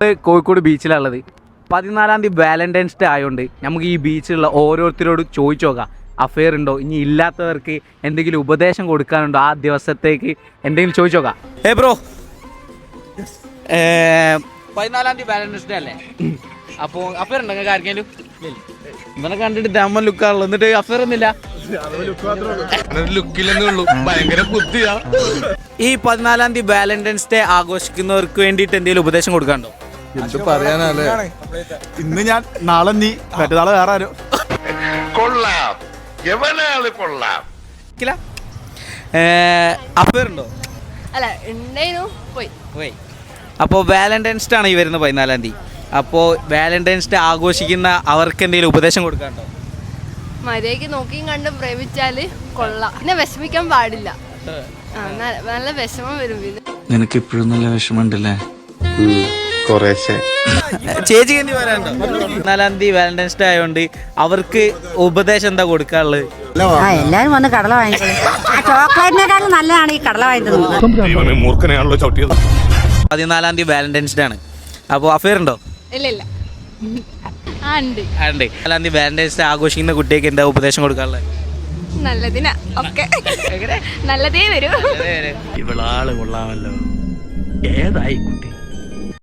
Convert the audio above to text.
കോഴിക്കോട് ബീച്ചിലുള്ളത് 14-ാം തീയതി Valentine's day ആയതുകൊണ്ട് നമുക്ക് ഈ ബീച്ചിലുള്ള ഓരോരുത്തരോട് ചോദിച്ചു നോക്കാം അഫെയർ ഉണ്ടോ, ഇനി ഇല്ലാത്തവർക്ക് എന്തെങ്കിലും ഉപദേശം കൊടുക്കാനുണ്ടോ, ആ ദിവസത്തേക്ക് എന്തെങ്കിലും ചോദിച്ചു നോക്കാം. ബ്രോ 14-ാം തീയതി വാലന്റൈൻസ് ഡേ അല്ലേ, അപ്പോൾ അഫെയർ ഉണ്ടോ നിങ്ങൾക്ക് ആർക്കെങ്കിലും? ഇവനെ കണ്ടിട്ട് ദമ്മൻ ലുക്കാണല്ലോ, എന്നിട്ട് അഫെയർ ഒന്നുമില്ല. ഈ 14-ാം തീയതി വാലന്റൈൻസ് ഡേ ആഘോഷിക്കുന്നവർക്ക് വേണ്ടിയിട്ട് എന്തെങ്കിലും ഉപദേശം കൊടുക്കാനുണ്ടോ? എന്ത് പറയാനല്ലേ, ഇന്ന് ഞാൻ നാളെ നീ മറ്റന്നാളെ വേറെ ആരോ. കൊള്ളാം, കൊള്ളാം. അഫെയർ ഉണ്ടോ? അല്ല ഉണ്ടായിരുന്നു, പോയി. അപ്പോൾ വാലന്റൈൻസ് ഡേ ആണ് ഈ വരുന്ന 14-ാം തീയതി. അപ്പോൾ വാലന്റൈൻസ് ഡേ ആഘോഷിക്കുന്ന അവർക്ക് എന്തെങ്കിലും ഉപദേശം കൊടുക്കാനുണ്ടോ? മര്യാദയ്ക്ക് നോക്കിയും കണ്ടും പ്രേമിച്ചാല് കൊള്ളാം, പിന്നെ വിഷമിക്കാൻ പാടില്ല. നല്ല വിഷമം വരും. പിന്നെ നിനക്ക് ഇപ്പോഴും നല്ല വിഷമമുണ്ടല്ലേ? ചേച്ചിക്ക് എന്ത് പറയാനുണ്ടോ? 14-ാം തീയതി വാലന്റൈൻസ് ഡേ ആയതുകൊണ്ട് അവർക്ക് ഉപദേശം എന്താ കൊടുക്കാനുള്ളത്? എല്ലാരും വന്ന് കടല വാങ്ങിക്കോളൂ. ചോക്ലേറ്റിനേക്കാളും നല്ലതാണ് ഈ കടല വാങ്ങിക്കുന്നത്. മൂർഖനെയാണല്ലോ ചവിട്ടിയത്. 14-ാം തീയതി വാലന്റൈൻസ് ഡേ ആണ്. അപ്പോൾ അഫെയർ ഉണ്ടോ? ഇല്ല. ഉണ്ട്. 14-ാം തീയതി വാലന്റൈൻസ് ഡേ ആഘോഷിക്കുന്ന കുട്ടിക്ക് എന്താ ഉപദേശം കൊടുക്കാനുള്ളത്? നല്ലതിനാ ഒക്കെ നല്ലതേ വരൂ. ഇവളാള് കൊള്ളാമല്ലോ, ഏതായി കുട്ടി?